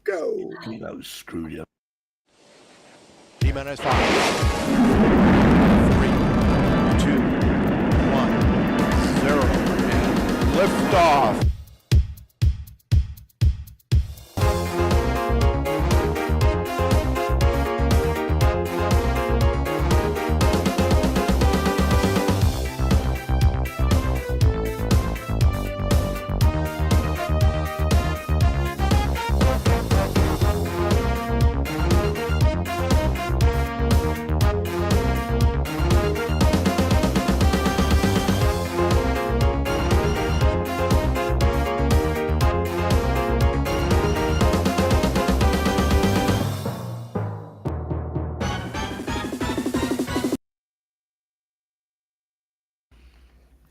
go. That was screwed up. D-Man has 5, 3, 2, 1, 0, and liftoff.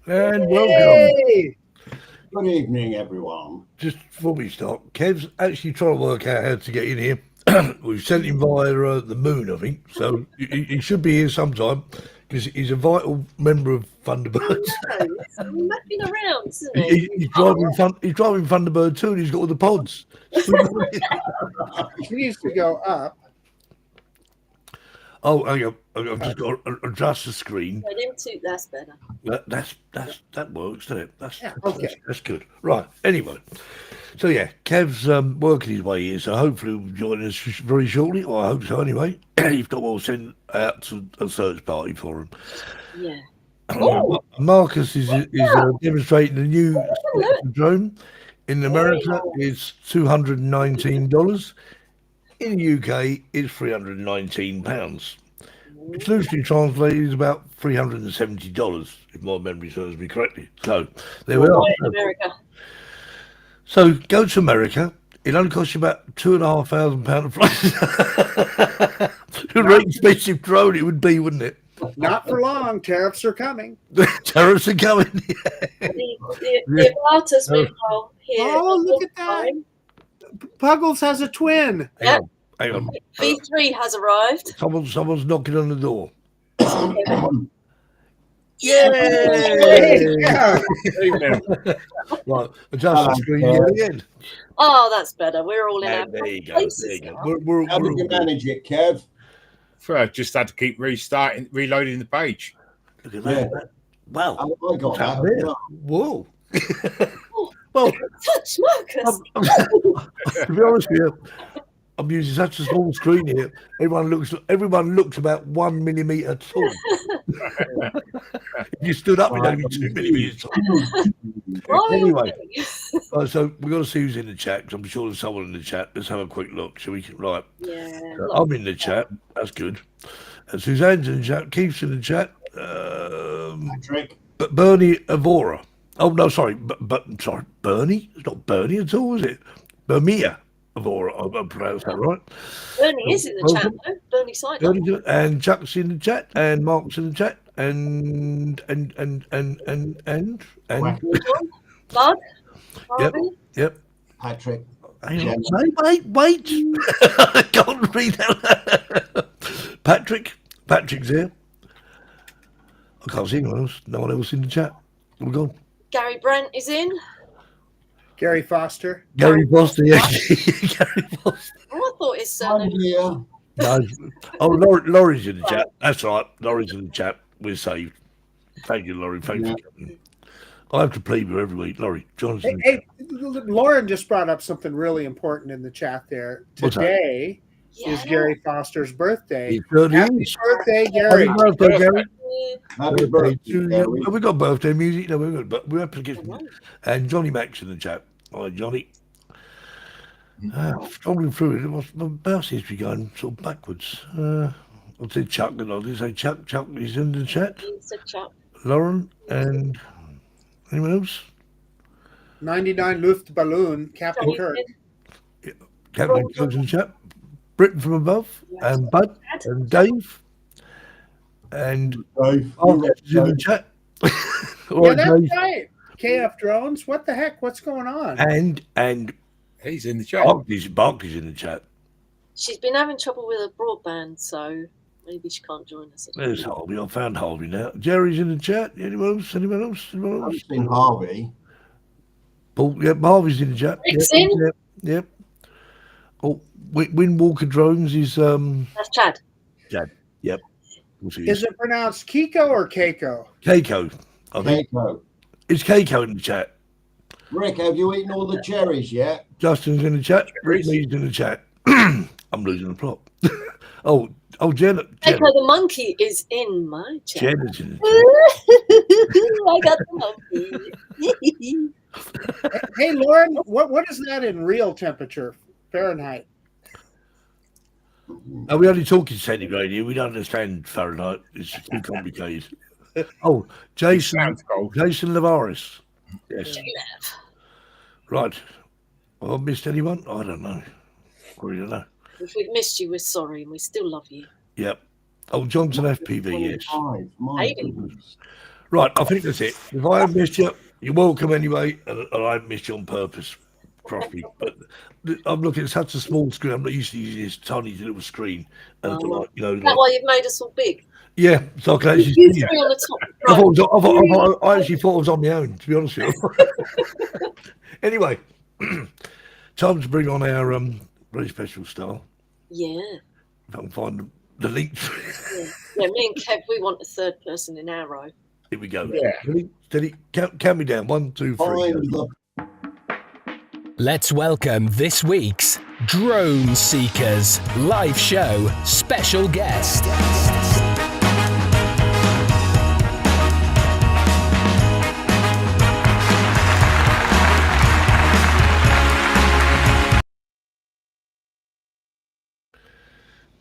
And welcome. Hey! Good evening, everyone. Just before we start, Kev's actually trying to work out how to get in here. We've sent him via the moon, I think. So he should be here sometime because he's a vital member of Thunderbirds. He's mucking around, isn't he? He's driving Thunderbird too, and he's got all the pods. He needs to go up. Oh, hang on. I've just got to adjust the screen. I didn't toot, that's better. That works, doesn't it? Okay. That's good. Right. Anyway, so yeah, Kev's working his way here, so hopefully he'll join us very shortly. Or I hope so. Anyway, if not, we'll send out to a search party for him. Yeah. Marcus is demonstrating the new drone. In America, it's $219. In the UK, it's £319. Which loosely translated is about $370, if my memory serves me correctly. So there we are. America. So go to America. It only costs you about £2,500 to fly. A very expensive drone it would be, wouldn't it? Not for long. Tariffs are coming. Tariffs are coming. The artist meanwhile here. Oh, look at that. Puggles has a twin. Yep. Hang on. V3 has arrived. Someone's knocking on the door. Yeah. Right, adjust the screen here again. Oh, that's better. We're all in our There you go. places There you go. now. We're How did all you good. manage it, Kev? I just had to keep reloading the page. Look at that. Yeah. Wow. I got Tap that. there. Whoa. Well, Touch Marcus. to be honest with you, I'm using such a small screen here. Everyone looks about 1 millimetre tall. If you stood up, it'd only be 2 millimetres tall. Anyway. So we've got to see who's in the chat, because I'm sure there's someone in the chat. Let's have a quick look. Shall we? Right. Yeah. I'm in the chat. That's good. And Suzanne's in the chat. Keith's in the chat. Patrick. But Bernie Avora. Oh no, sorry. Sorry, Bernie. It's not Bernie at all, is it? Bermia Avora. I pronounced that right. Bernie is in the chat though. Bernie Sighton. Bernie, and Chuck's in the chat, and Mark's in the chat, and Bud. Yep. Harvey. Yep. Patrick. Hang on. Wait. I can't read that. Patrick's here. I can't see anyone else. No one else in the chat. We're gone. Gary Brent is in. Gary Foster. Gary Foster, yeah. Gary Foster. Oh, I thought his I'm surname. here. No. Oh, Laurie's in the chat. That's right. Laurie's in the chat. We're saved. Thank you, Laurie. Thanks for coming. I have to plead with every week. Laurie, Johnson. Hey, Lauren just brought up something really important in the chat there. What's that? Today is Yeah. Gary Foster's birthday. He's 30 Happy years. birthday, Happy Gary. birthday, Gary. Happy birthday, to you. Gary. Have we got birthday music? No, we haven't. But we have to get. And Johnny Mack's in the chat. Hi, Johnny. Scrolling through it, what's my mouse seems to be going sort of backwards. I'll say Chuck, and I'll just say Chuck. Chuck is in the chat. It's a chap. Lauren and anyone else? 99 Luftballon, Captain Johnny Kirk. Finn. Captain Kirk's in the chat. Britain from above, and Bud, and Dave, and Dave, Mark is in the chat. All Yeah, right, that's Dave. right. KF Drones. What the heck? What's going on? And He's in the chat. Barkley's in the chat. She's been having trouble with her broadband, so maybe she can't join us. There's Harvey. I found Harvey now. Jerry's in the chat. Anyone else? Anyone else? Anyone else? I've seen Harvey. Paul, yep, Harvey's in the chat. Rick's Yep, in. Yep. Oh, Windwalker Drones is That's Chad. Yep. We'll see. Is it pronounced Kiko or Keiko? Keiko? I think Keiko. it's Keiko in the chat. Rick, have you eaten all the cherries yet? Justin's in the chat. Rick Lee's in the chat. I'm losing the plot. oh, Jenna. Keiko the monkey is in my chat. Jenna's in the I got the monkey. Hey, Lauren, what is that in real temperature, Fahrenheit? chat. We only talking centigrade here. We don't understand Fahrenheit. It's too complicated. Oh, Jason Sounds cold. Lavaris. Yes. J-Lav. Right. Have I missed anyone? I don't know. I really don't know. If we've missed you, we're sorry, and we still love you. Yep. Oh, Johnson FPV, yes. 25. My Eighty. goodness. Right, I think that's it. If I have missed you, you're welcome anyway, and I haven't missed you on purpose, properly. But I'm looking at such a small screen. I'm not used to using this tiny little screen. And I thought, Is that why you've made us all big? yeah, so I can actually You see you. three on the top. I, Right. I actually thought I was on my own, to be honest with you. Anyway, time to bring on our very special star. Yeah. If I can find the link. Yeah, me and Kev, we want a third person in our row. Here we go. Yeah. Ready? Steady. Count me down. 1, 2, 3. Find go. the Let's welcome this week's Drone Seekers live show special guest.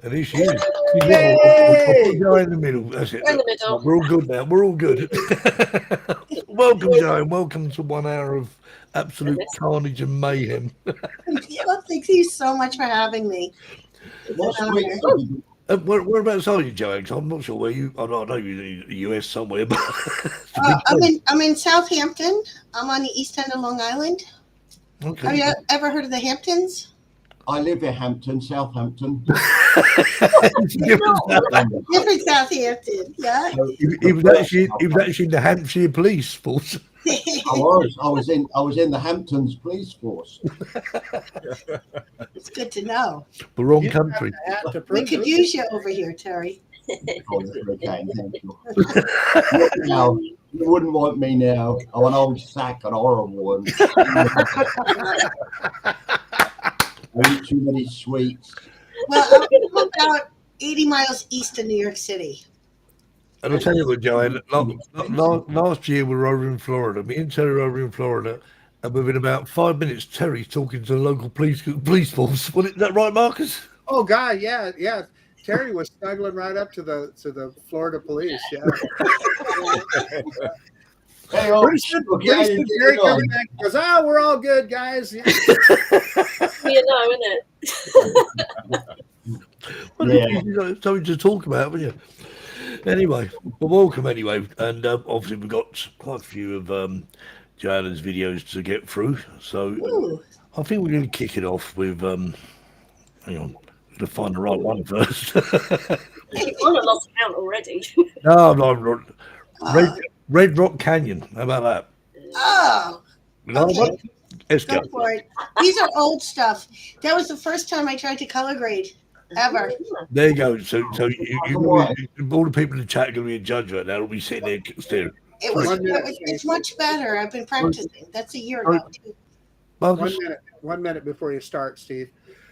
And here she is. Yay! I'll put Joe in the middle. That's it. We're in the middle. We're all good now. We're all good. Welcome, Joe. And welcome to 1 hour of absolute carnage and mayhem. Well, thank you so much for having me. what's Um, the Whereabouts are you, Joe? 'Cause I'm not sure where you. I know you're in the US somewhere, but I'm in Southampton. I'm on the east end of Long Island. Have okay. you ever heard of the Hamptons? I live in Hampton, Southampton. Different Southampton, yeah. He was actually in the Hampshire Police Force. I was in the Hamptons police force. It's good to know. The wrong You don't country. have to We prove could it. use you over here, Terry. Oh, okay, thank you. Now, you wouldn't want me now. I'm an old sack, an horrible one. I eat too many sweets. Well, I'm about 80 miles east of New York City. And I'll tell you what, Joanne, last year we were over in Florida. Me and Terry were over in Florida, and within about 5 minutes, Terry's talking to the local police force. Was that right, Marcus? Oh God, yeah. Terry was snuggling right up to the Florida police. Yeah. Hey, oh, Pretty soon, Terry comes back and goes, "Oh, we're all good, guys." Yeah. You know, innit? Well, Yeah. you got something to talk about, haven't you? Anyway, well, welcome anyway. And obviously we've got quite a few of Joanna's videos to get through. So Ooh. I think we're going to kick it off with, hang on, to find the right one first. You've gone and lost count already. No, Red Rock Canyon. How about that? Oh, You know okay. what? Let's go. Go for it. These are old stuff. That was the first time I tried to color grade ever. There you go. So all the people in the chat are going to be a judge right now. They'll be sitting there staring. It's much better. I've been practicing. That's a year ago. Too. Marcus? 1 minute before you start, Steve.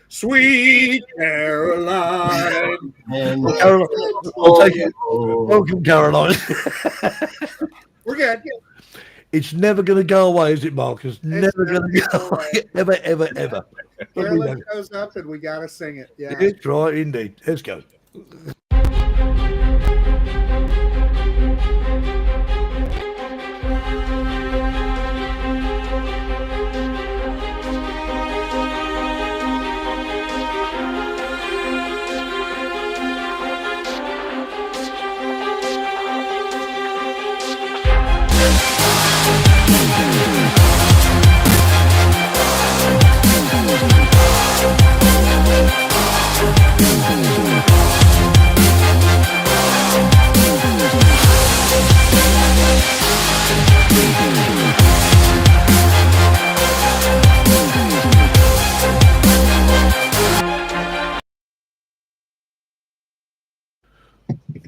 Sweet Caroline. And Caroline, I'll take it. Welcome, Caroline. We're good. It's never going to go away, is it, Marcus? Never going to go away. Ever, ever, ever. Carolyn goes up and we got to sing it. Yeah. It's right, indeed. Let's go.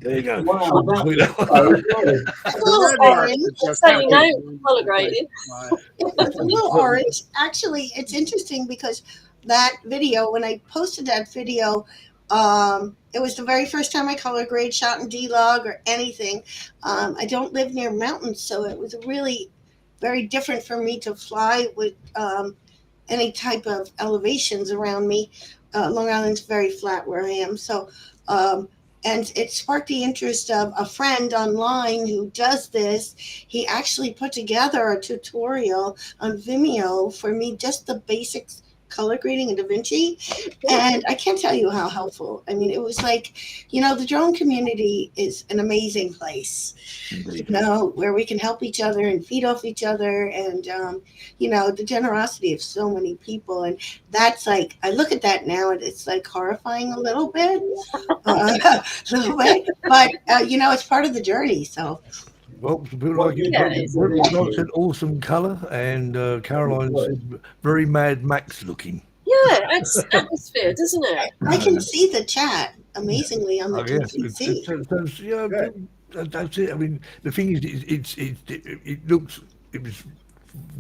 There you go. Wow, Sweet. It's a little orange. So you know, colour grading. It's a little orange. Actually, it's interesting because that video, when I posted that video, it was the very first time I color grade shot in D-Log or anything. I don't live near mountains, so it was really very different for me to fly with any type of elevations around me. Long Island's very flat where I am, so and it sparked the interest of a friend online who does this. He actually put together a tutorial on Vimeo for me, just the basics color grading in DaVinci, and I can't tell you how helpful. I mean, it was like, the drone community is an amazing place, where we can help each other and feed off each other, and the generosity of so many people. And that's like, I look at that now and it's like horrifying a little bit, but it's part of the journey. So Well, people like you, Rob said awesome colour, and Caroline said very Mad Max looking. Yeah, it's atmosphere, doesn't it? I can see the chat amazingly on the PC. That's it. I mean, the thing is, it was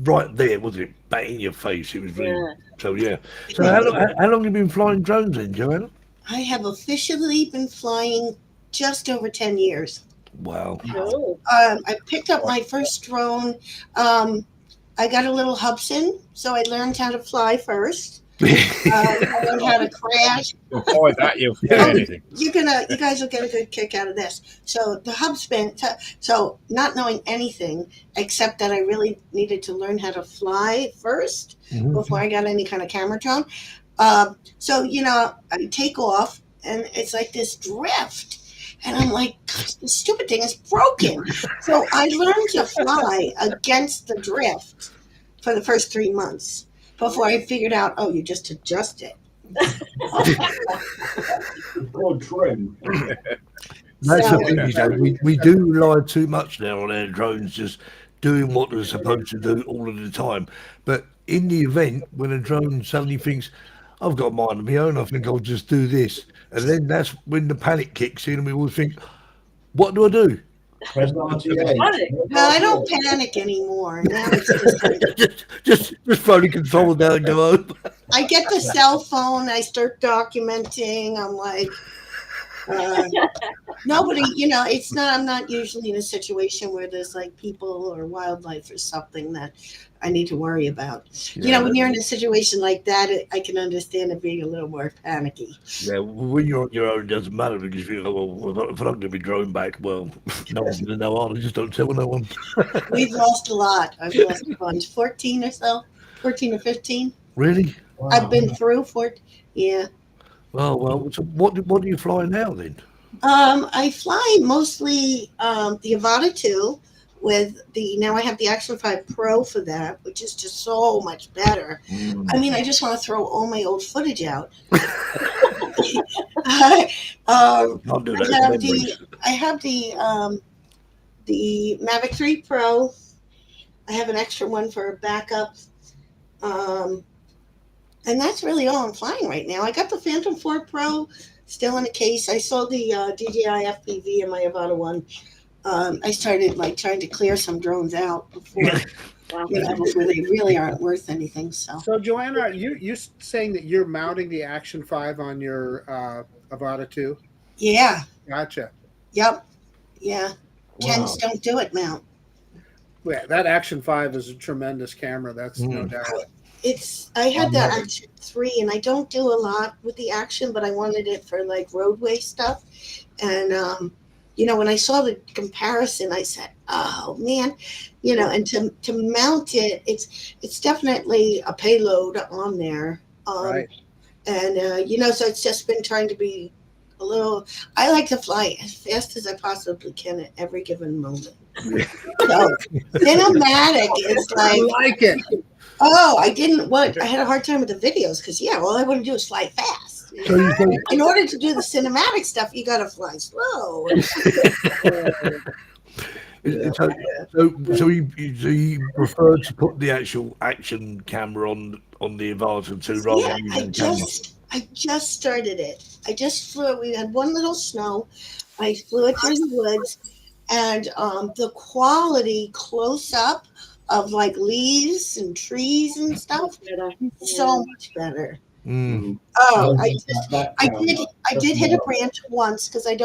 right there, wasn't it? Bang in your face. It was really, So how long have you been flying drones then, Joanna? I have officially been flying just over 10 years. Wow. Oh. I picked up my first drone. I got a little Hubsan, so I learned how to fly first. I learned how to crash. Before that, you'll forget anything. You guys will get a good kick out of this. So the Hubsan, so not knowing anything except that I really needed to learn how to fly first before I got any kind of camera drone. So I take off and it's like this drift. And I'm like, gosh, this stupid thing is broken. So I learned to fly against the drift for the first 3 months before I figured out, you just adjust it. Oh, true. That's the thing, we do rely too much now on our drones just doing what they're supposed to do all of the time. But in the event when a drone suddenly thinks, I've got mine of my own, I think I'll just do this. And then that's when the panic kicks in and we all think, what do I do? Press RTA. No, I don't panic anymore. Now it's just throw the controller down and go home. I get the cell phone, I start documenting. I'm like, nobody, I'm not usually in a situation where there's like people or wildlife or something that I need to worry about. When you're in a situation like that, I can understand it being a little more panicky. Yeah, when you're on your own, it doesn't matter because you go, well, if I'm going to be drone back, well, no one's going to know. I just don't tell no one. We've lost a lot. I've lost a bunch, 14 or 15. Really? Wow. I've been through 14. Yeah. Well. So what do you fly now then? I fly mostly the Avata 2 with now I have the Action 5 Pro for that, which is just so much better. I mean, I just want to throw all my old footage out. I'll do that. I have the Mavic 3 Pro. I have an extra one for a backup. And that's really all I'm flying right now. I got the Phantom 4 Pro still in a case. I sold the DJI FPV in my Avata 1. I started trying to clear some drones out before, before they really aren't worth anything. So Joanna, are you saying that you're mounting the Action 5 on your Avata 2? Yeah. Gotcha. Yep. Yeah. Wow. Tens don't do it, mount. Yeah, that Action 5 is a tremendous camera. That's no doubt. I had the Action 3, and I don't do a lot with the Action, but I wanted it for roadway stuff. And when I saw the comparison, I said, "Oh man," and to mount it, it's definitely a payload on there. Right. And so it's just been trying to be a little. I like to fly as fast as I possibly can at every given moment. So cinematic is I like it. Oh, I didn't want. I had a hard time with the videos because all I want to do is fly fast. So you think, In order to do the cinematic stuff, you got to fly slow. so you prefer to put the actual action camera on the Avata 2 rather than using I just started it. I just flew. We had one little snow. I flew it through the woods, and the quality close up of like leaves and trees and stuff, so much better. Mm. Oh, That I camera. did hit a branch once because I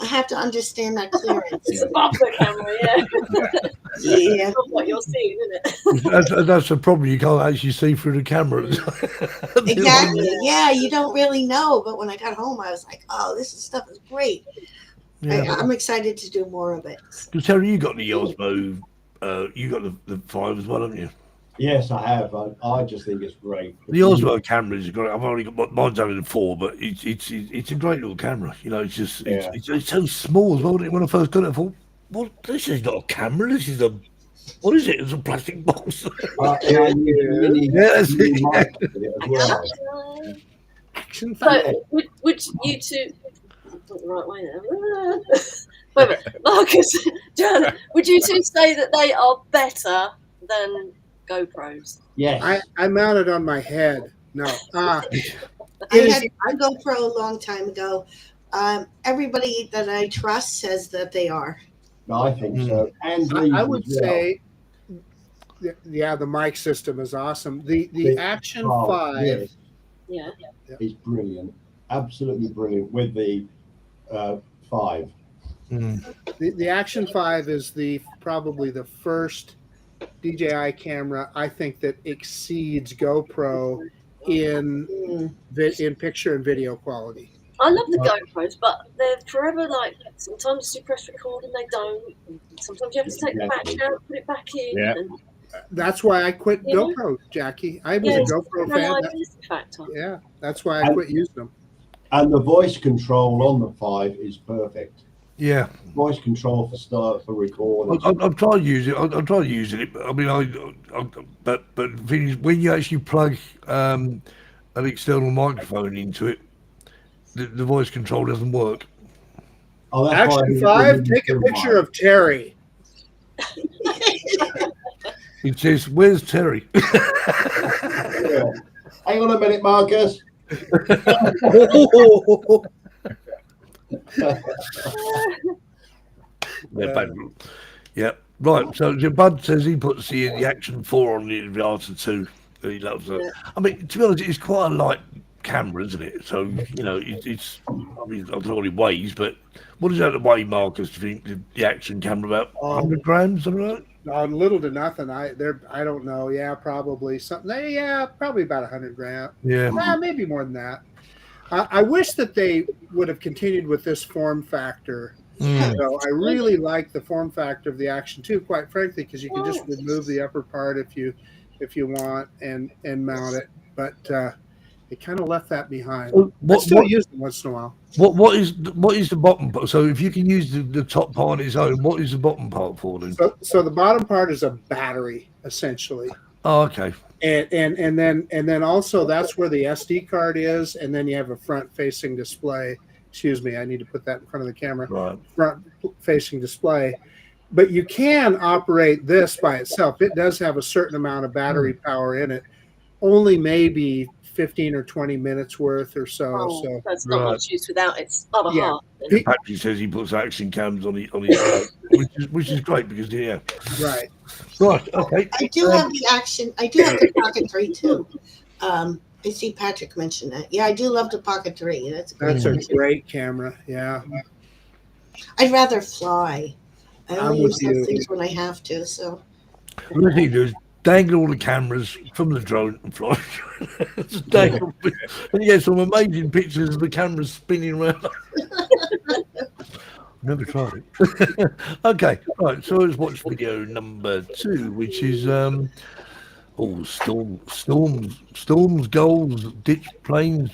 have to understand that clearance. It's above the camera, yeah. Yeah. Of what you're seeing, isn't it? That's the problem. You can't actually see through the camera. Exactly. Yeah, you don't really know. But when I got home, I was like, "Oh, stuff is great." Yeah. I'm excited to do more of it. So, Terry, you got the Osmo. You got the 5 as well, haven't you? Yes, I have. I just think it's great. The Osmo camera is great. I've only got mine's only the 4, but it's a great little camera. You know, it's just it's so small as well. When I first got it, I thought, "Well, this is not a camera. This is what is it? It's a plastic box." Yeah, Yes, as well. Action 5. So, would you two... Not the right way there. Wait a minute. Marcus, Jan, would you two say that they are better than GoPros? Yes. I mounted on my head. No. I had a GoPro a long time ago. Everybody that I trust says that they are. No, I think so. And I would say, yeah, the mic system is awesome. The Action 5 Yeah. is brilliant. Absolutely brilliant with the 5. The Action 5 is probably the first DJI camera I think that exceeds GoPro in picture and video quality. I love the GoPros, but they're forever like, sometimes you press record and they don't. Sometimes you have to take the battery out, put it back in. Yeah. And, That's why I quit GoPro, Jackie. I was a GoPro fan. reliability factor. Yeah, that's why I quit using them. And the voice control on the 5 is perfect. Yeah. Voice control for recording. I've tried using it. I've tried using it. But I mean, but the thing is, when you actually plug an external microphone into it, the voice control doesn't work. Oh, that's why Action 5, take a picture of Terry. It says, "Where's Terry?" Yeah. Hang on a minute, Marcus. Yeah, right. So Bud says he puts the Action 4 on the Aviator 2. He loves it. I mean, to be honest, it's quite a light camera, isn't it? So you know, it's. I mean, I don't know what it weighs, but what is that the weigh, Marcus? Do you think the Action camera about 100 grams, something like that? Little to nothing. I don't know. Yeah, probably something. Yeah, probably about 100 grams. Yeah, maybe more than that. I wish that they would have continued with this form factor. So I really like the form factor of the Action 2, quite frankly, because you can just remove the upper part if you want and mount it. But they kind of left that behind. I still use them once in a while. What is the bottom part? So if you can use the top part on its own, what is the bottom part for then? So the bottom part is a battery, essentially. Oh, okay. And then also that's where the SD card is, and then you have a front-facing display. Excuse me, I need to put that in front of the camera. Right. Front-facing display. But you can operate this by itself. It does have a certain amount of battery power in it. Only maybe 15 or 20 minutes worth or so. So that's not much use without its other half. Patrick says he puts Action cams on his which is great because Right. Okay. I do have the Action. I do have the Pocket 3 too. I see Patrick mentioned that. Yeah, I do love the Pocket 3. That's a great camera. Yeah. I'd rather fly. I only use with those you. things when I have to. So. What they do is dangle all the cameras from the drone and fly. Just dangle, and you get some amazing pictures of the cameras spinning around. Never tried it. Okay, right. So let's watch video number 2, which is storms, goals, ditch planes.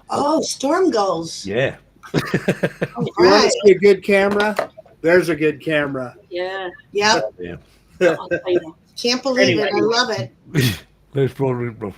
Oh, storm goals. Yeah. All You want right. to see a good camera? There's a good camera. Yeah. Yep. Yeah. Can't believe it. I love it. Let's roll it, bro.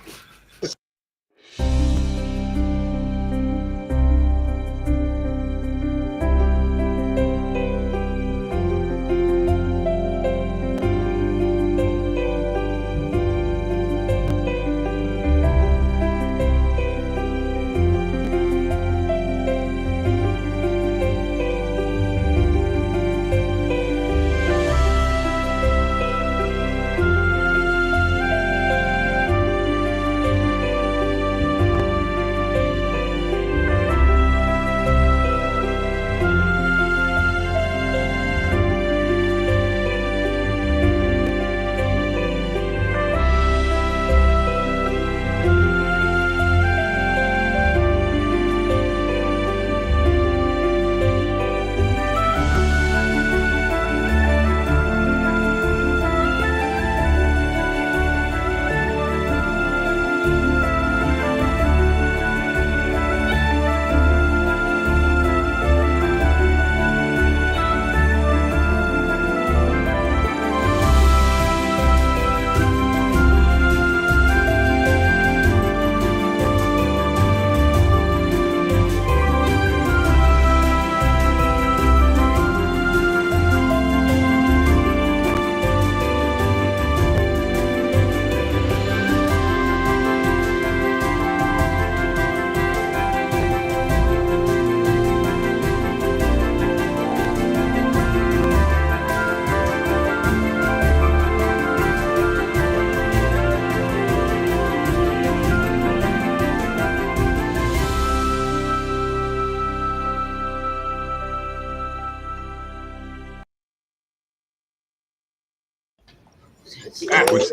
That was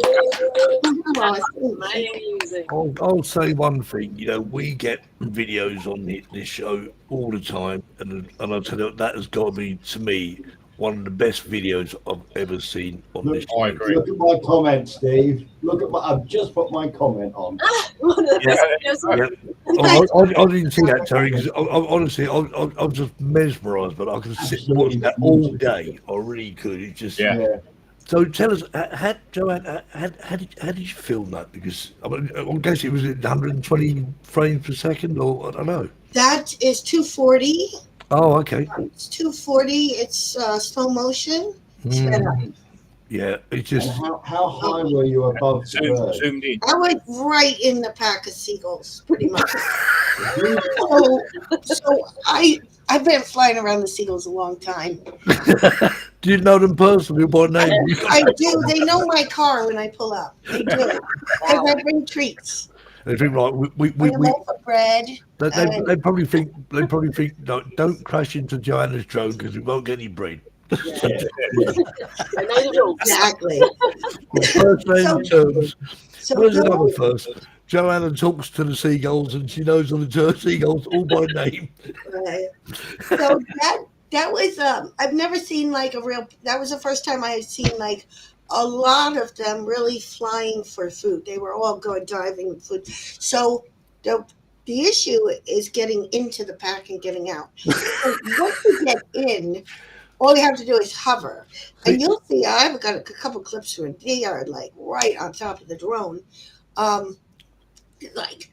Amazing. I'll say one thing. You know, we get videos on this show all the time, and I'll tell you that has got to be, to me, one of the best videos I've ever seen on this show. I agree. Look at my comment, Steve. Look at my. I've just put my comment on. One of the best videos. I didn't see that, Terry, because honestly, I was just mesmerised, but I could sit and watch that all day. I really could. It just Yeah. So tell us, Joanne, how did you film that? Because I guess it was at 120 frames per second, or I don't know. That is 240. Oh, okay. It's 240. It's slow motion. Sped up. Yeah, it's just. And how high were you above the bird? Zoomed in. I went right in the pack of seagulls, pretty much. so I've been flying around the seagulls a long time. Do you know them personally by name? I do. They know my car when I pull up. They do. Because I bring treats. They think like we Bring them over bread. they probably think no, don't crash into Joanna's drone because we won't get any bread. I know the rules. Exactly. First name terms. So Where's Bill- another first? Joanna talks to the seagulls and she knows all the seagulls all by name. Right. So that was I've never seen like a real. That was the first time I had seen like a lot of them really flying for food. They were all going diving with food. So the issue is getting into the pack and getting out. So once you get in, all you have to do is hover, and you'll see. I've got a couple clips where they are like right on top of the drone. Like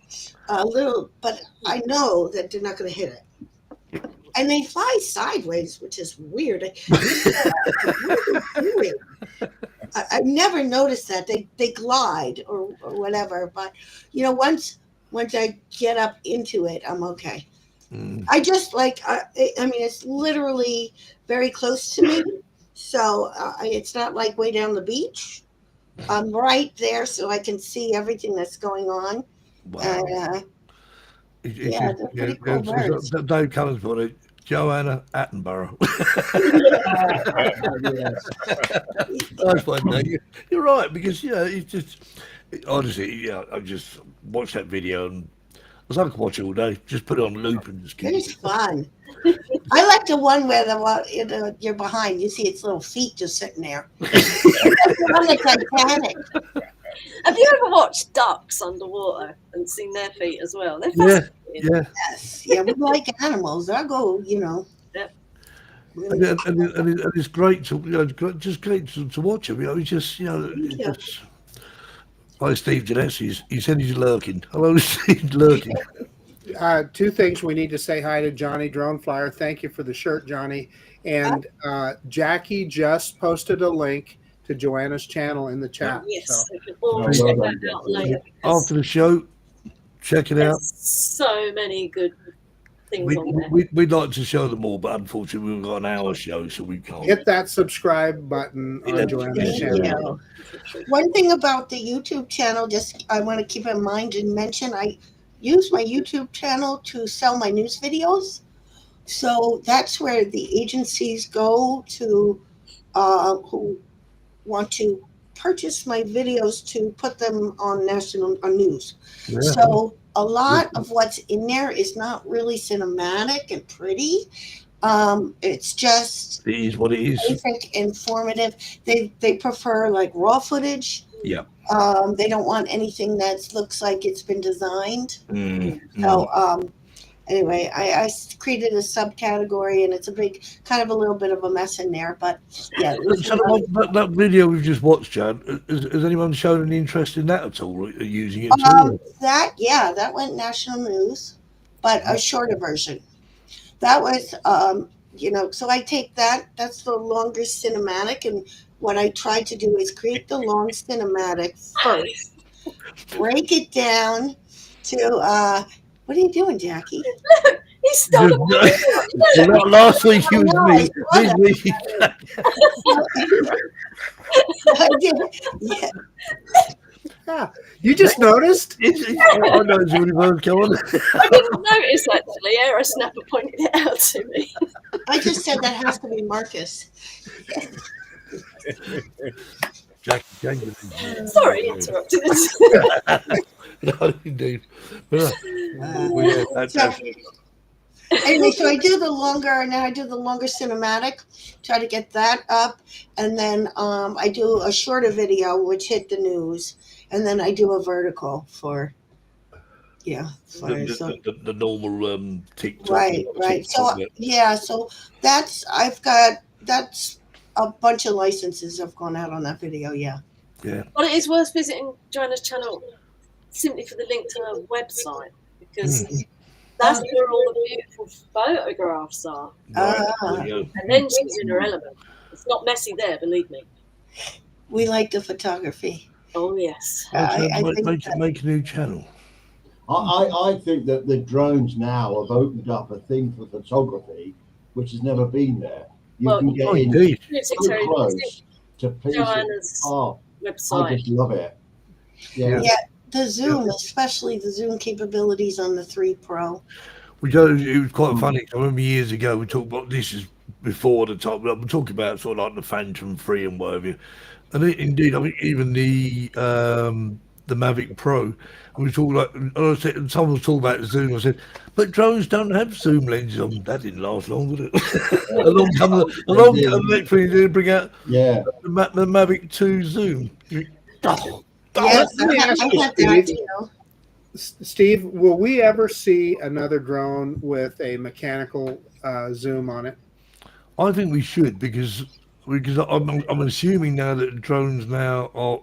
a little, but I know that they're not going to hit it. And they fly sideways, which is weird. I've never noticed that. They glide or whatever. But, you know, once I get up into it, I'm okay. I just like, I mean, it's literally very close to me. So it's not like way down the beach. I'm right there so I can see everything that's going on. Wow. Yeah, they're pretty cool birds. Dave Cullen's put it. Joanna Attenborough. That's fine, Dave. You're right, because it's just honestly, I just watched that video and I was like, I could watch it all day. Just put it on loop and just keep It's fun. I like the one where you're behind. You see its little feet just sitting there. On the Titanic. Have you ever watched ducks underwater and seen their feet as well? They're Yeah, fascinating. yeah. Yes. Yeah, we like animals. I'll go, And it's great to just great to watch him. It's just it's just. Hi, Steve Janesse. He said he's lurking. Hello, Steve, lurking. Two things we need to say hi to Johnny Drone Flyer. Thank you for the shirt, Johnny. And Jackie just posted a link to Joanna's channel in the chat. Yes, So. we can all check that out later. After the show, check it out. There's so many good things on there. We'd like to show them all, but unfortunately we've got an hour show, so we can't. Hit that subscribe button on Joanna's channel. One thing about the YouTube channel, just I want to keep in mind and mention, I use my YouTube channel to sell my news videos. So that's where the agencies go to who want to purchase my videos to put them on national news. Yeah. So a lot of what's in there is not really cinematic and pretty. It's just It is what it is. basic, informative. They prefer like raw footage. Yeah. They don't want anything that looks like it's been designed. Mm. So anyway, I created a subcategory, and it's a big kind of a little bit of a mess in there. But yeah, So that video we've just watched, Jan, has anyone shown any interest in that at all? Using it at all? that went national news, but a shorter version. That was so I take that's the longer cinematic, and what I try to do is create the long cinematic first, break it down to what are you doing, Jackie? He stole Last week it was me. This week Yeah. Yeah. You just noticed? I know it's really well going. I didn't notice actually. Aerosnapper pointed it out to me. I just said that has to be Marcus. Jackie Chamberlain. Sorry, interrupted. No, indeed. But, yeah, fantastic. Anyway, so I do the longer now. I do the longer cinematic, try to get that up, and then I do a shorter video which hit the news, and then I do a vertical for The normal TikTok. right. So TikTok, so that's a bunch of licenses have gone out on that video. Yeah. Well, it is worth visiting Joanna's channel simply for the link to her website, because that's where all the beautiful photographs are. And then she's in her element. It's not messy there, believe me. We like the photography. Oh, yes. I think make a new channel. I think that the drones now have opened up a thing for photography which has never been there. You can get in so close to pieces. Joanna's website. I just love it. Yeah, the zoom, especially the zoom capabilities on the 3 Pro. It was quite funny. I remember years ago we talked about this is before the time. We're talking about sort of like the Phantom 3 and whatever. And indeed, I mean, even the Mavic Pro. We talked like, someone was talking about the zoom. I said, but drones don't have zoom lenses on. That didn't last long, did it? along come the next thing they bring out the Mavic 2 zoom. Yes, I got that too. Steve, will we ever see another drone with a mechanical zoom on it? I think we should, because I'm assuming now that drones now are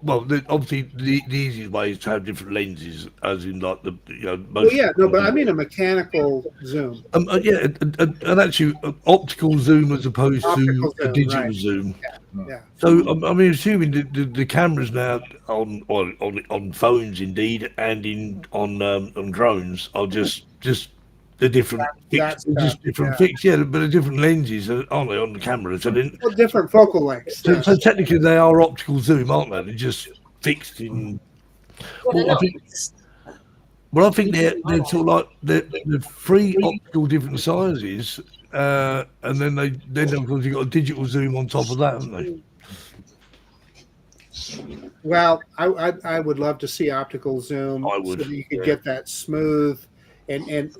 obviously the easiest way is to have different lenses, as in like the but I mean a mechanical zoom. And actually optical zoom as opposed to a digital zoom. Yeah. So I'm assuming the cameras now on phones indeed and on drones are just the different fixed, but the different lenses aren't they on the camera? So different focal lengths. So technically they are optical zoom, aren't they? They're just fixed in. I think they're sort of like the 3 optical different sizes, and then of course you've got a digital zoom on top of that, haven't they? Well, I would love to see optical zoom. I would, so that you could get that smooth and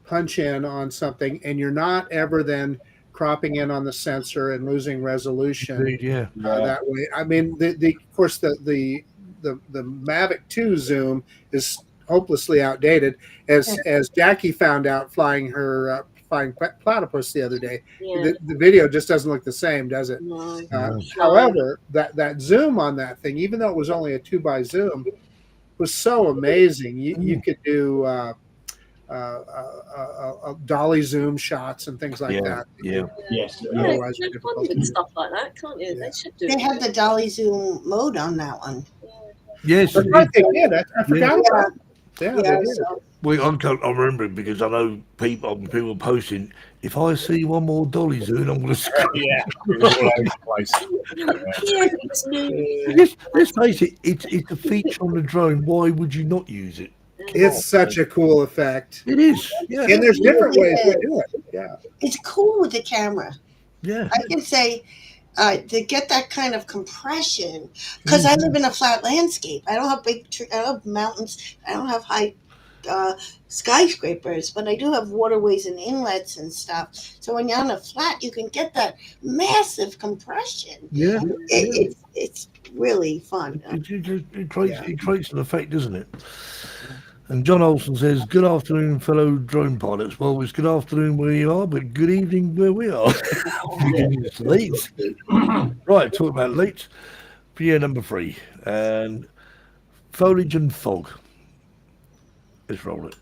punch in on something, and you're not ever then cropping in on the sensor and losing resolution. Indeed, that way. I mean, of course the Mavic 2 zoom is hopelessly outdated, as Jackie found out flying her platypus the other day. The video just doesn't look the same, does it? No. However, that zoom on that thing, even though it was only a 2x zoom, was so amazing. You could do dolly zoom shots and things like that. Yes. Otherwise you can fun with stuff like that, can't you? They should do. They had the dolly zoom mode on that one. Yes, they did. I forgot about that. I'm remembering because I know people posting. If I see one more dolly zoom, I'm going to scream. Let's face it. It's a feature on the drone. Why would you not use it? It's such a cool effect. It is, yeah. And there's different ways to do it. Yeah. It's cool with the camera. Yeah. I can say to get that kind of compression, because I live in a flat landscape. I don't have big trees, I don't have mountains, I don't have high skyscrapers, but I do have waterways and inlets and stuff. So when you're on a flat, you can get that massive compression. Yeah. It's really fun. It creates an effect, doesn't it? And John Olson says, good afternoon, fellow drone pilots. Well, it's good afternoon where you are, but good evening where we are. It's late. Right, talk about late. Year number 3. And foliage and fog. Let's roll it.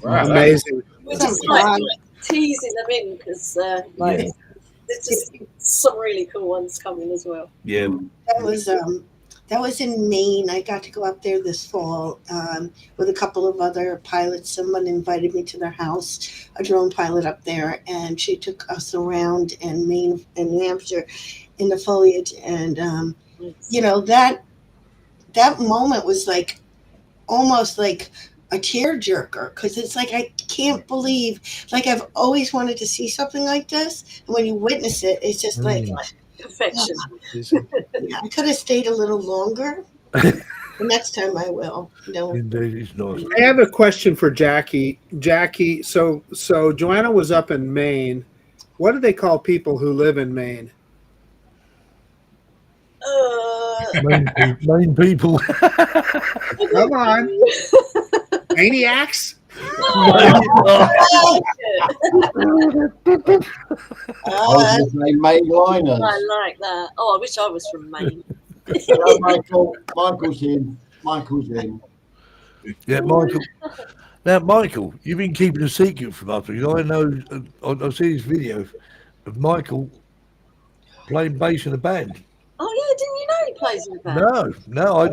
Wow, Amazing. We're Some just like fun. teasing them in because like there's just some really cool ones coming as well. Yeah. That was in Maine. I got to go up there this fall with a couple of other pilots. Someone invited me to their house, a drone pilot up there, and she took us around in Maine and New Hampshire in the foliage. And you know, that moment was like almost like a tearjerker because it's like I can't believe, like I've always wanted to see something like this, and when you witness it, it's just like Perfection. yeah, I could have stayed a little longer. The next time I will. No. Indeed, it's nice. I have a question for Jackie. Jackie, so Joanna was up in Maine. What do they call people who live in Maine? Main people. Come on, maniacs. I was going to say mainliners. I like that. Oh, I wish I was from Maine. No, Michael's in. Michael's in. Yeah, Michael. Now, Michael, you've been keeping a secret from us because I know I see this video of Michael playing bass in a band. Oh yeah, didn't you know he plays in a band? No, I'm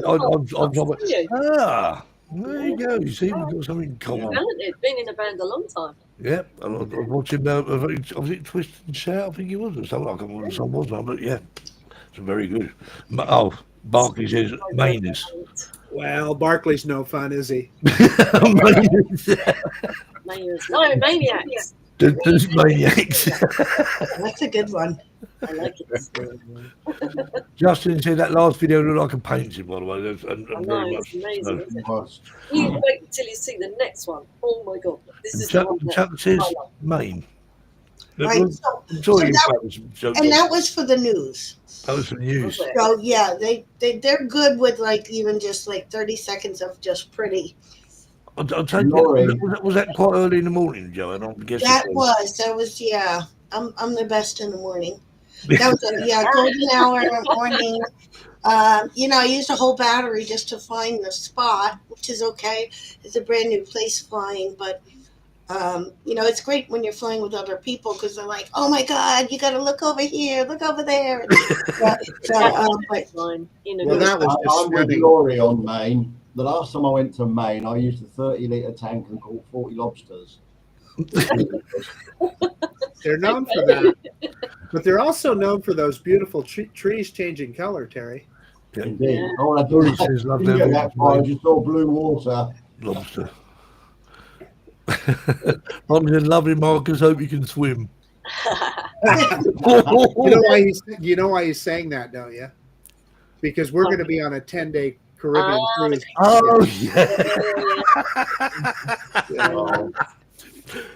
You. there you go. You see, we've got something in common. Talented. Been in a band a long time. Yeah, I was watching. I think Twist and Shout. I think it was or something. I can't remember what the song was now, but yeah, it's very good. Oh, Barkley says Mainers. Well, Barkley's no fun, is he? Maniacs. No, maniacs. There's Maniacs. That's a good one. I like it. Justin said that last video looked like a painting, by the way. And I know, very it's much. amazing. So. Isn't it? Was. You wait until you see the next one. Oh my god, this is the Chuck, one that Chuck says I love. Maine. Right. So and that was for the news. That was the news. Was it? So yeah, they're good with like even just like 30 seconds of just pretty. I'll tell you, was that quite early in the morning, Joe? And I'm guessing That was yeah. I'm the best in the morning. That was golden hour in the morning. You know, I used a whole battery just to find the spot, which is okay. It's a brand new place flying, but you know, it's great when you're flying with other people because they're like, "Oh my God, you got to look over here, look over there." But Line, you know, Well, that was just I'm with stunning. Glory on Maine. The last time I went to Maine, I used a 30-litre tank and caught 40 lobsters. They're known for that, but they're also known for those beautiful trees changing color, Terry. Indeed. Yeah. Oh, I Glory says love didn't them get that far. I just saw blue water. lobster. I'm just lovely, Marcus. Hope you can swim. You know why he's saying that, don't you? Because we're going to be on a 10-day Caribbean cruise. Oh yeah. Oh,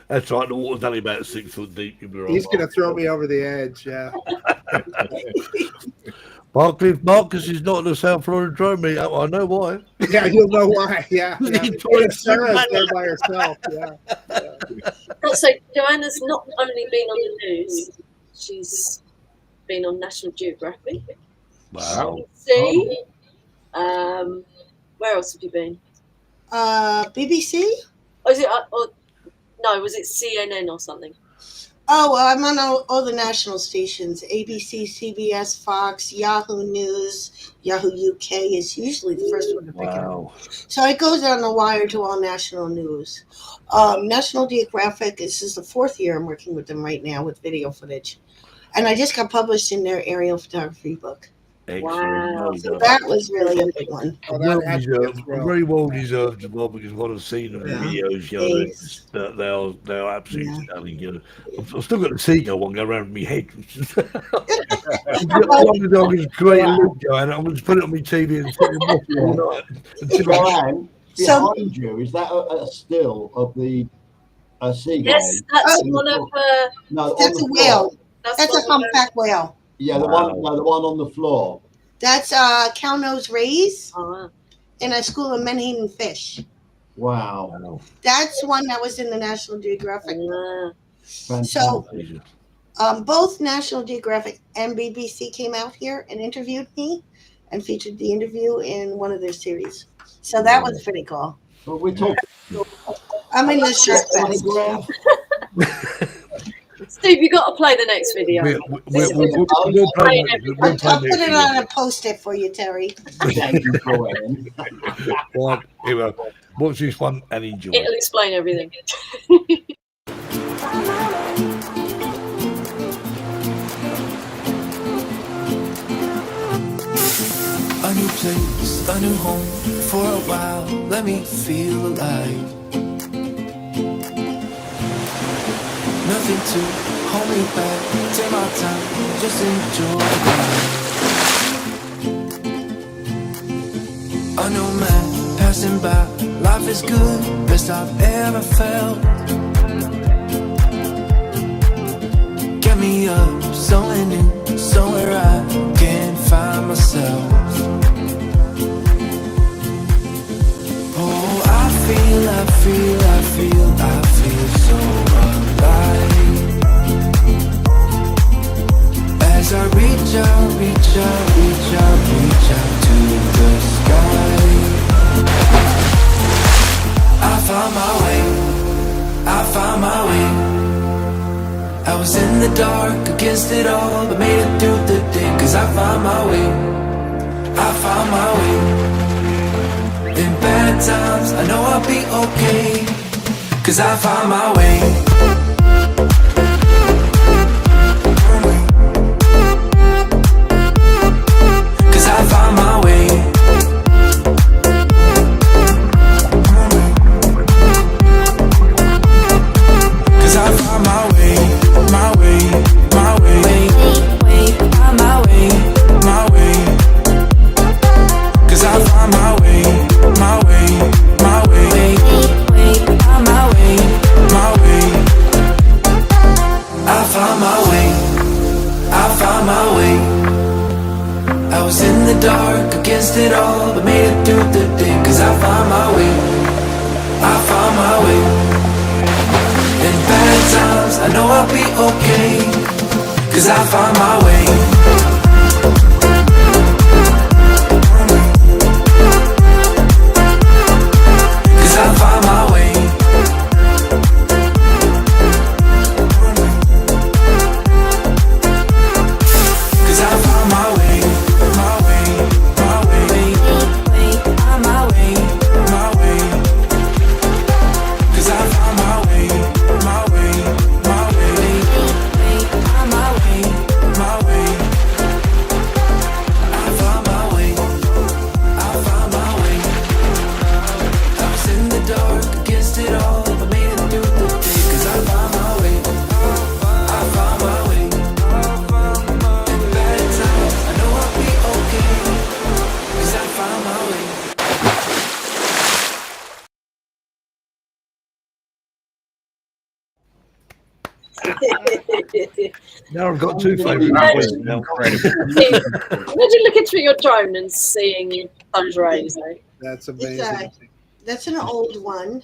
That's right. The water's only about 6 foot deep. You'll be right. He's going to throw me over the edge. Yeah. Barkley, if Marcus is not in the South Florida drone meet, I know why. Yeah, you'll know why. Yeah. He's trying to Sarah's swim. there by herself. Yeah. So Joanna's not only been on the news, she's been on National Geographic. Wow. See, where else have you been? BBC. Oh, is it? No, was it CNN or something? Oh, well, I'm on all the national stations: ABC, CBS, Fox, Yahoo News, Yahoo UK is usually the first one to pick it up. Wow. So it goes on the wire to all national news. National Geographic, this is the 4th year I'm working with them right now with video footage. And I just got published in their aerial photography book. Excellent. Wow. Well So done. that was really a big one. Oh, Well that had to be a deserved, thrill. very well deserved as well because what I've seen in the Yeah. videos, you know, Thanks. they're absolutely Yeah. stunning. You know, I've still got the seagull one go around my head. As long as great look going, I'm going to put it on my TV and sit and watch it all night. Joanne, So- behind you, is that a still of the seagull? Yes, that's Oh. one of. No, on That's the a whale. floor. That's a one of humpback whale. Yeah, the Wow. one on the floor. That's cow-nose rays Oh, in a school of menhaden fish. Wow. That's one that was in the National Geographic. Fantastic. Both National Geographic and BBC came out here and interviewed me and featured the interview in one of their series. So that was pretty cool. But we're talking I'm in the shirt vest. Photograph. Steve, you got to play the next video. We'll play I'll put it on a post-it for you, Terry. Thank you, Joanne. Right, here we go. Watch this one and enjoy. It'll explain everything. A new place, a new home for a while. Let me feel alive. Nothing to hold me back. Take my time, just enjoy the ride. A new man passing by. Life is good, best I've ever felt. Get me up, somewhere new, somewhere I can find myself. Oh, I feel so alive. As I reach out to the sky. I found my way. I was in the dark against it all, but made it through the day. Cause I found my way. In bad times, I know I'll be okay. Cause I found my way. Cause I found my way. Cause I found my way. My way. Cause I found my way. My way. I found my way. I was in the dark against it all, but made it through the day. Cause I found my way. In bad times, I know I'll be okay. Cause I found my way. Cause I found my way. Cause I found my way. Cause I found my way. Now I've got two favourite That was now. incredible. Imagine looking through your drone and seeing those rays. Eh? That's It's, amazing. that's an old one.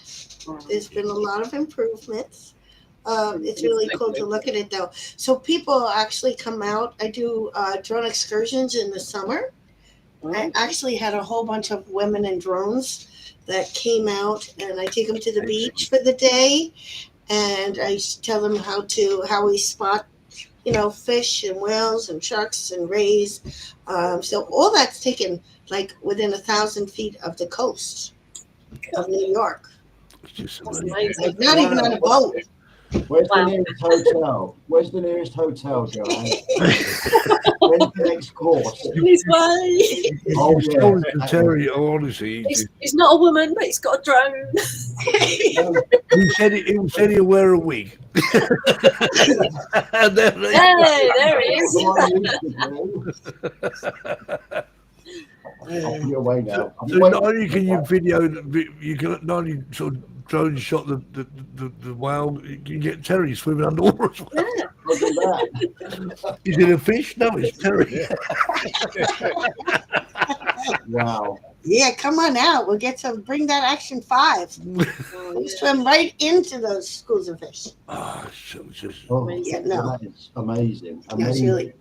There's been a lot of improvements. It's really cool to look at it though. So people actually come out. I do drone excursions in the summer. I actually had a whole bunch of women in drones that came out, and I take them to the beach for the day, and I tell them how we spot, fish and whales and sharks and rays. So all that's taken like within 1,000 feet of the coast of New York. It's just That's amazing. amazing. Like not even on a boat. Where's Wow. the nearest hotel? Where's the nearest hotel, Joanne? When's the next course? His way. Oh, It's yeah. always the Terry, honestly. He's not a woman, but he's got a drone. He said he'll wear a wig. And there he is. Hey, there he is. What I used to do. I'll be away now. I'm So waiting. not only can you video, you can not only sort of drone shot the whale, you can get Terry swimming underwater as well. Look at that. Is it a fish? No, it's Terry. Wow. Yeah, come on out. We'll bring that Action 5. We swim right into those schools of fish. So it's just. Oh, Yeah, no. that is amazing. Yeah, it's really.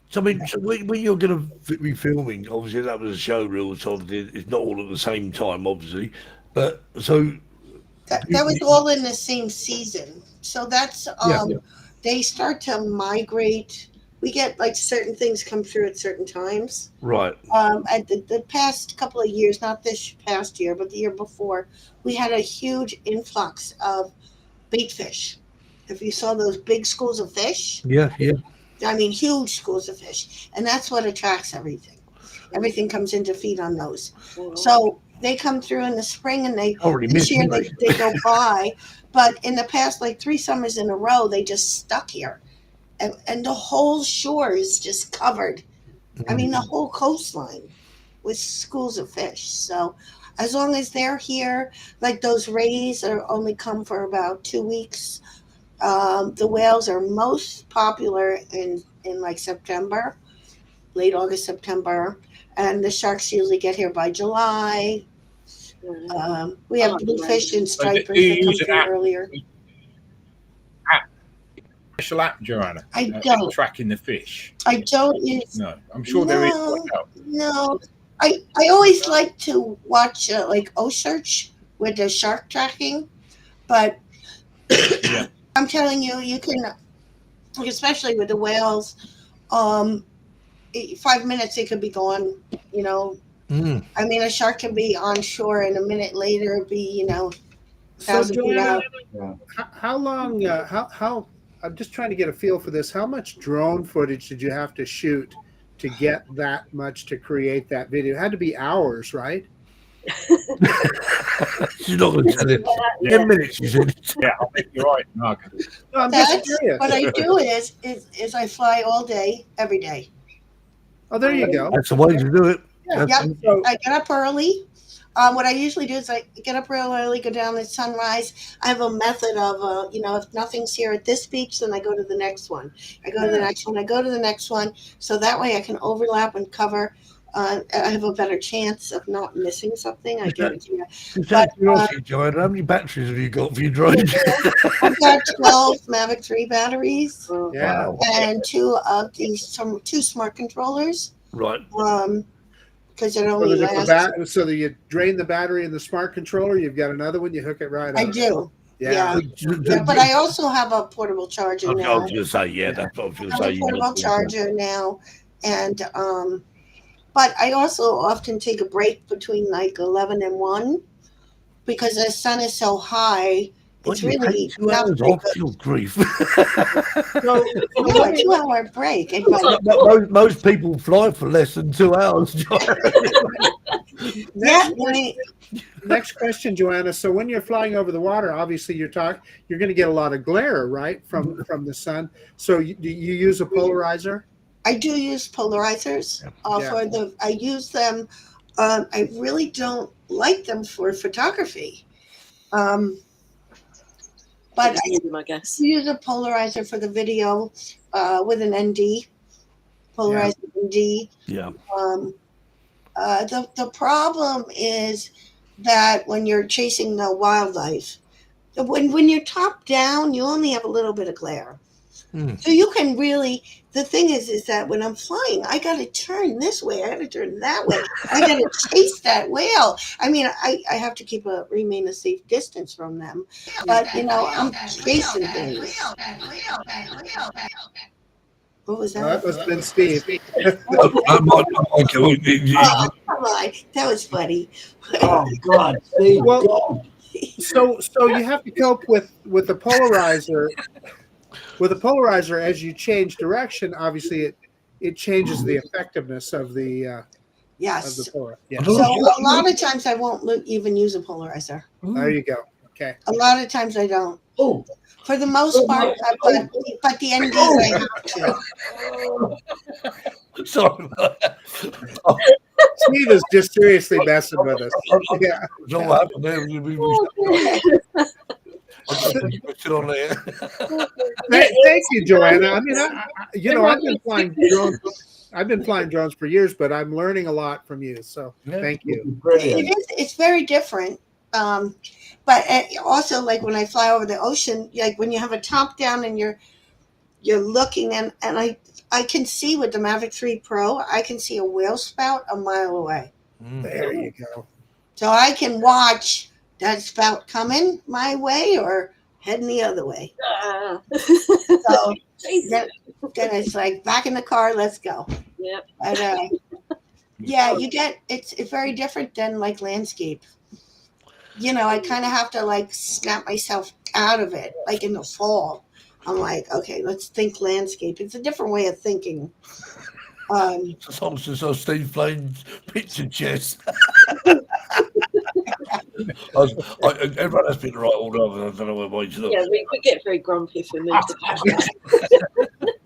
So, I mean, so when you're going to be filming, obviously that was a show reel, so it's not all at the same time, obviously. But so That was all in the same season. So that's Yeah. they start to migrate. We get like certain things come through at certain times. Right. At the past couple of years, not this past year, but the year before, we had a huge influx of bait fish. If you saw those big schools of fish, Yeah. I mean, huge schools of fish, and that's what attracts everything. Everything comes in to feed on those. So they come through in the spring, and this year they go by. But in the past, like 3 summers in a row, they just stuck here, and the whole shore is just covered. I mean, the whole coastline with schools of fish. So as long as they're here, like those rays are only come for about 2 weeks. The whales are most popular in like September, late August, September, and the sharks usually get here by July. We have bluefish and stripers that come through earlier. Special app, Joanna. I don't. Tracking the fish. I don't use. No, I'm sure there is. No, I always like to watch like OSearch with the shark tracking, but Yeah. I'm telling you, you can, especially with the whales, 5 minutes it could be gone. You know, I mean, a shark can be on shore and a minute later be 1,000 feet out. How long? How? I'm just trying to get a feel for this. How much drone footage did you have to shoot to get that much to create that video? It had to be hours, right? She's not going to tell it. 10 minutes, she said. Yeah, I think you're right, Mark. No, I'm just curious. What I do is I fly all day, every day. Oh, there you go. That's the way to do it. Yep. I get up early. What I usually do is I get up real early, go down at sunrise. I have a method of, if nothing's here at this beach, then I go to the next one. I go to the next one. I go to the next one. So that way I can overlap and cover. I have a better chance of not missing something. I guarantee you. Joanna, how many batteries have you got for your drone? I've got 12 Mavic 3 batteries. Yeah. And 2 of these, 2 smart controllers. Right. Because it only lasts. So that you drain the battery in the smart controller, you've got another one, you hook it right I on. do. Yeah. But I also have a portable charger now. I was going to say, that's what I was going to say. I have a portable charger now. And, but I also often take a break between like 11 and 1 because the sun is so high. It's really not very off good. your grief. No, a 2-hour break. Most people fly for less than 2 hours. Next question, Joanna. So when you're flying over the water, obviously you're going to get a lot of glare, right, from the sun. So you use a polarizer? I do use polarizers. I use them. I really don't like them for photography. But I guess use a polarizer for the video with an ND, polarized ND. Yeah. The problem is that when you're chasing the wildlife, when you're top down, you only have a little bit of glare. So you can really, the thing is that when I'm flying, I got to turn this way. I got to turn that way. I got to chase that whale. I mean, I have to remain a safe distance from them. But, I'm chasing things. What was that? That must have been Steve. Come on. That was funny. Oh, God. Steve, well, so you have to cope with the polarizer. With a polarizer, as you change direction, obviously it changes the effectiveness of the yes. Of the polar. Yeah. So a lot of times I won't even use a polarizer. There you go. Okay. A lot of times I don't. Oh. For the most part, but the NDs I have to. Sorry about that. Steve is just seriously messing with us. Yeah. What happened there? On there. Thank you, Joanna. I mean, I've been flying drones for years, but I'm learning a lot from you. So thank you. It's very different. But also, like when I fly over the ocean, like when you have a top down and you're looking, and I can see with the Mavic 3 Pro, I can see a whale spout a mile away. There you go. So I can watch that spout coming my way or heading the other way. So then it's like back in the car, let's go. Yep. But yeah, it's very different than like landscape. I kind of have to like snap myself out of it. Like in the fall, I'm like, okay, let's think landscape. It's a different way of thinking. Songs as I Steve playing picture chess. Everyone has been right all over. I don't know where to look. Yeah, we get very grumpy if we move to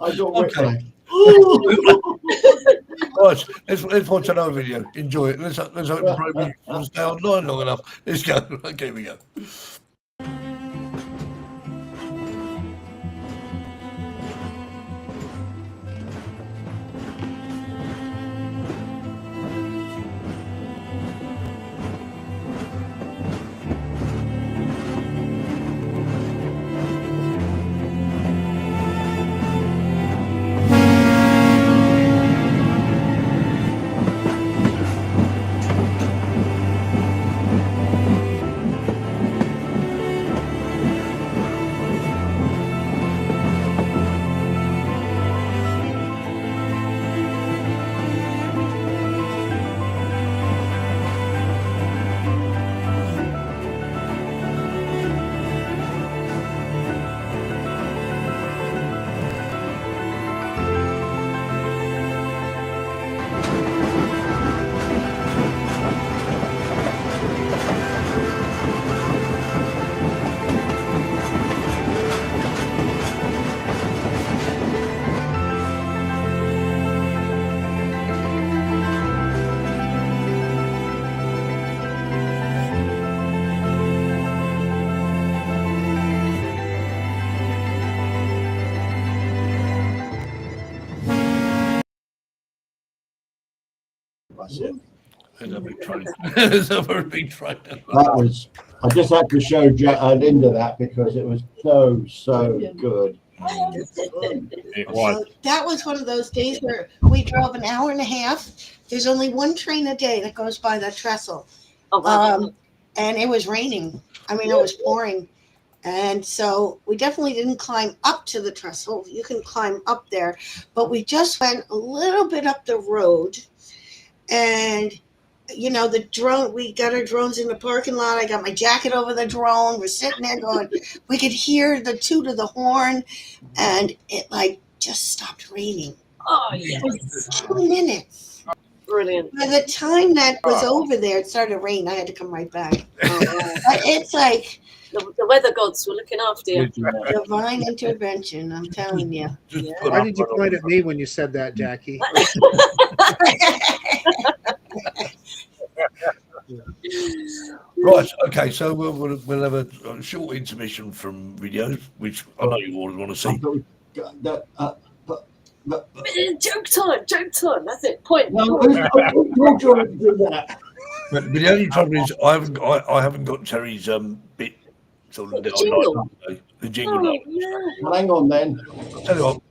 I got okay. Right, let's watch another video. Enjoy it. Let's hope the program will stay online long enough. Let's go. Okay, we go. That's it. There's a big train. There's a very big train. That was. I just had to show Linda that because it was so good. It was. So that was one of those days where we drove an hour and a half. There's only one train a day that goes by the trestle. Oh, wow. And it was raining. I mean, it was pouring. And so we definitely didn't climb up to the trestle. You can climb up there. But we just went a little bit up the road. And, the drone, we got our drones in the parking lot. I got my jacket over the drone. We're sitting there going, we could hear the toot of the horn. And it just stopped raining. Oh, yes. 2 minutes. Brilliant. By the time that was over there, it started to rain. I had to come right back. But it's like the weather gods were looking after you. divine intervention, I'm telling you. Why did you point at me when you said that, Jackie? Right, okay, so we'll have a short intermission from videos, which I know you all want to see. Joke time. That's it. Point. No, who's trying to do that? But the only trouble is I haven't got Terry's bit sort of The jingle. The jingle. Oh, yeah. Well, hang on then. I'll tell you what.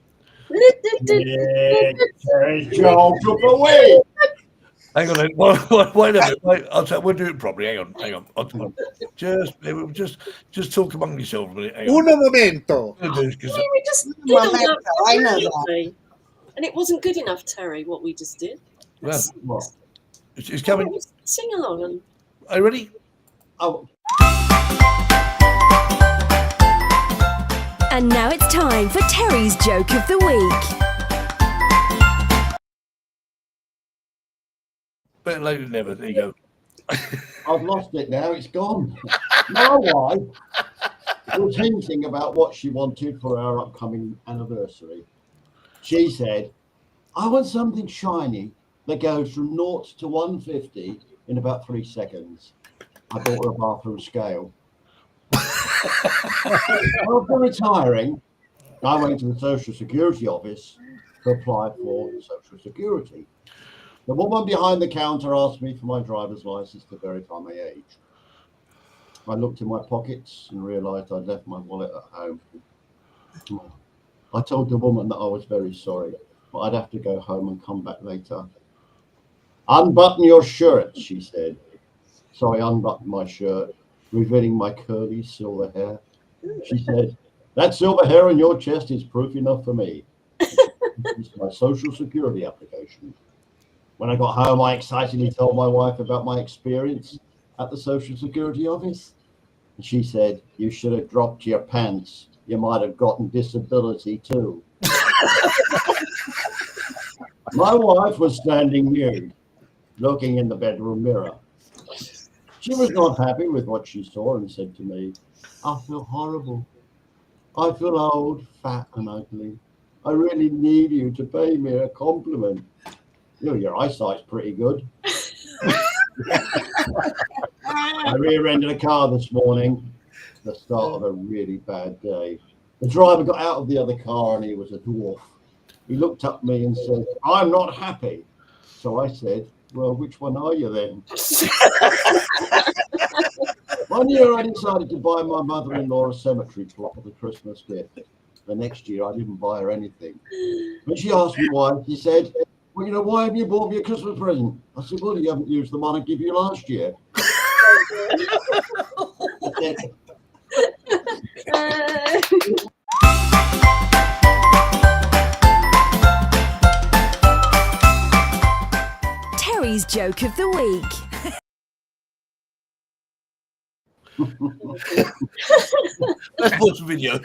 Joel took away. Hang on, wait a minute. We'll do it properly. Hang on. Just talk among yourselves a minute. Hang on. Uno momento. We just did all that I know that. brilliantly. And it wasn't good enough, Terry, what we just did. Well, What? it's coming. Sing along. And Are you ready? Oh, And now it's time for Terry's Joke of the Week. Better late than never. There you go. I've lost it now. It's gone. My wife was hinting about what she wanted for our upcoming anniversary. She said, I want something shiny that goes from 0 to 150 in about 3 seconds. I bought her a bathroom scale. After retiring, I went to the Social Security office to apply for Social Security. The woman behind the counter asked me for my driver's license to verify my age. I looked in my pockets and realized I'd left my wallet at home. I told the woman that I was very sorry, but I'd have to go home and come back later. Unbutton your shirt, she said. So I unbuttoned my shirt revealing my curly silver hair. She said, "That silver hair on your chest is proof enough for me." It's my social security application. When I got home, I excitedly told my wife about my experience at the Social Security office. And she said, "You should have dropped your pants. You might have gotten disability too." My wife was standing nude, looking in the bedroom mirror. She was not happy with what she saw and said to me, "I feel horrible. I feel old, fat and ugly. I really need you to pay me a compliment. Your eyesight's pretty good." I rear-ended a car this morning, the start of a really bad day. The driver got out of the other car and he was a dwarf. He looked up at me and said, "I'm not happy." So I said, "Well, which one are you then?" One year I decided to buy my mother-in-law a cemetery plot as a Christmas gift. The next year I didn't buy her anything. When she asked me why, she said, "Well, why haven't you bought me a Christmas present?" I said, "Well, you haven't used the one I gave you last year." Terry's joke of the week. Let's watch the video.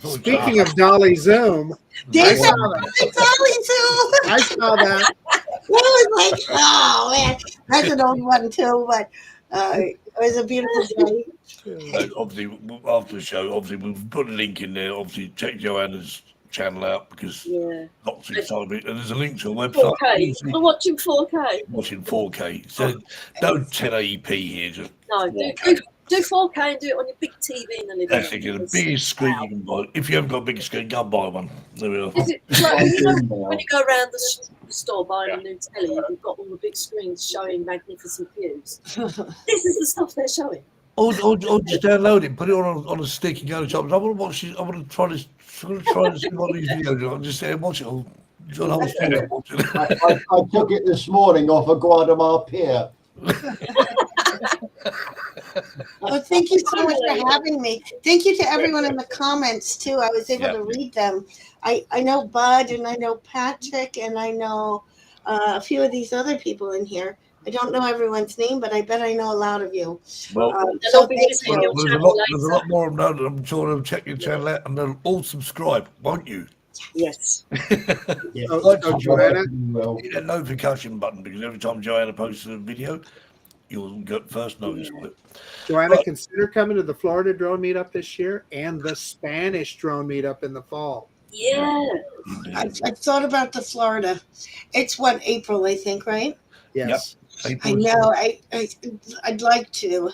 Speaking of Dolly Zoom, There's I a saw that. Dolly Zoom. I saw that. That was like, oh man, that's an old one too, but it was a beautiful day. Obviously, after the show, obviously we've put a link in there. Obviously, check Joanna's channel out because lots of it, and there's a link to a website. 4K. I'm watching 4K. Watching 4K, so no 1080p here. Just No, 4K. do 4K and do it on your big TV in the living That's room. the biggest screen you can buy. If you haven't got a big screen, go and buy one. There we are. Is it like when you go around the store buying a new telly, you've got all the big screens showing magnificent views. This is the stuff they're showing. Or just download it, put it on a stick, and go to shops. I want to watch it. I want to try this. I'm going to try and see what these videos are. I'll just say watch it. I'll the whole thing. Watch it. I took it this morning off a Guadamar pier. Well, thank you so much for having me. Thank you to everyone in the comments too. I was able to read them. I know Bud and I know Patrick and I know a few of these other people in here. I don't know everyone's name, but I bet I know a lot of you. Well, So thank there's you. a lot more of them. I'm sure they'll check your channel out and they'll all subscribe, won't you? Yes. Joanna, hit that notification button because every time Joanna posts a video, you'll get first notice of it. Joanna, consider coming to the Florida drone meetup this year and the Spanish drone meetup in the fall. Yeah. I've thought about the Florida. It's what, April, I think, right? Yes. I know. I'd like to.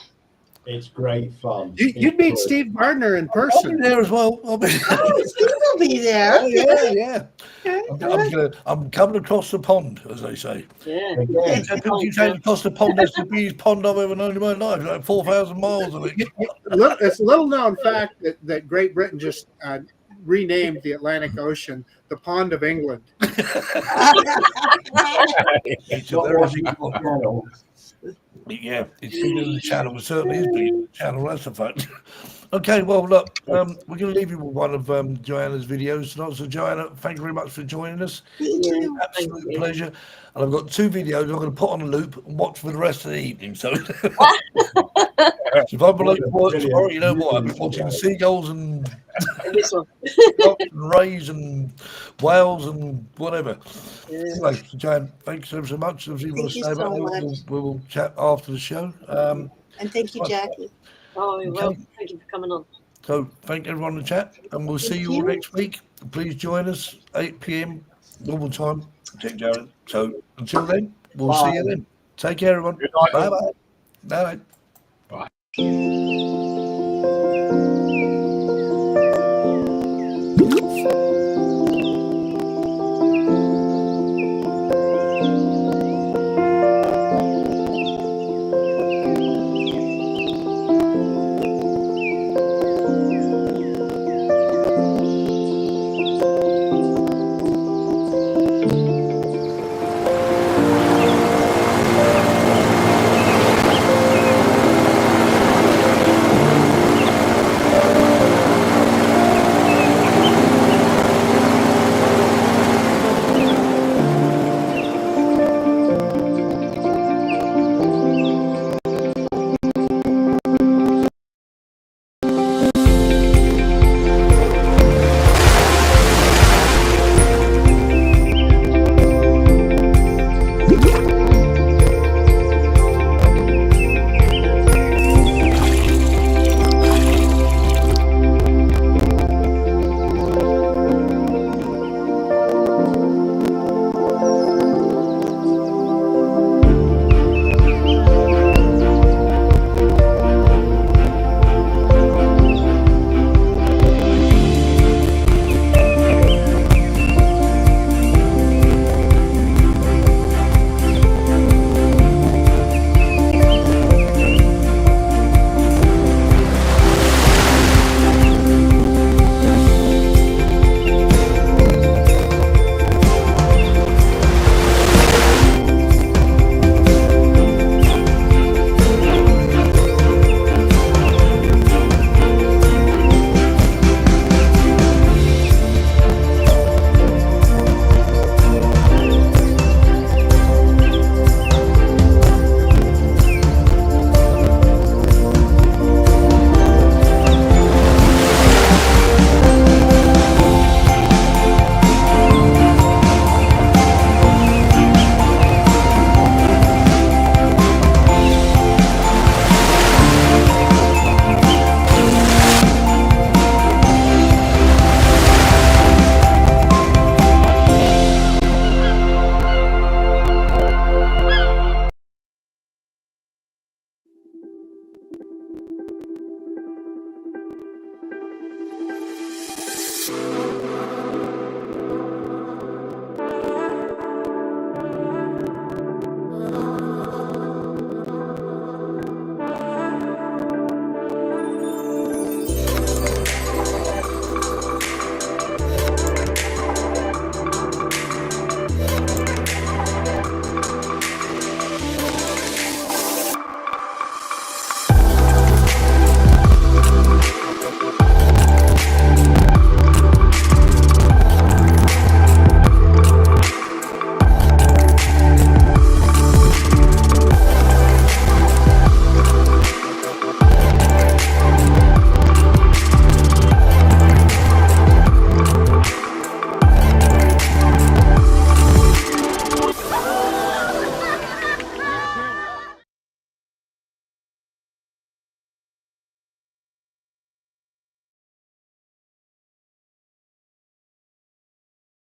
It's great fun. You'd meet Steve Gardner in I'll be person. there as well. Oh, Steve will be there. Oh, yeah. I'm coming across the pond, as they say. Yeah. People keep saying across the pond, that's the biggest pond I've ever known in my life, like 4,000 miles of it. It's a little known fact that Great Britain just renamed the Atlantic Ocean the Pond of England. It's a very big pond. Yeah, it's bigger than the channel. It certainly is bigger than the channel, that's a fact. Okay, well, look, we're going to leave you with one of Joanna's videos tonight. So, Joanna, thank you very much for joining us. Absolute pleasure. And I've got 2 videos I'm going to put on a loop and watch for the rest of the evening. So, if I'm late for work tomorrow, you know what? I've been watching seagulls and rays and whales and whatever. Anyway, Joanne, thanks ever so much. Thank you so much. We'll chat after the show. And thank you, Jackie. Oh, well, thank you for coming on. So thank everyone in the chat, and we'll see you all next week. Please join us 8 p.m. normal time. Check Jared. So until then, we'll see you then. Take care, everyone. Bye bye. Bye. Bye.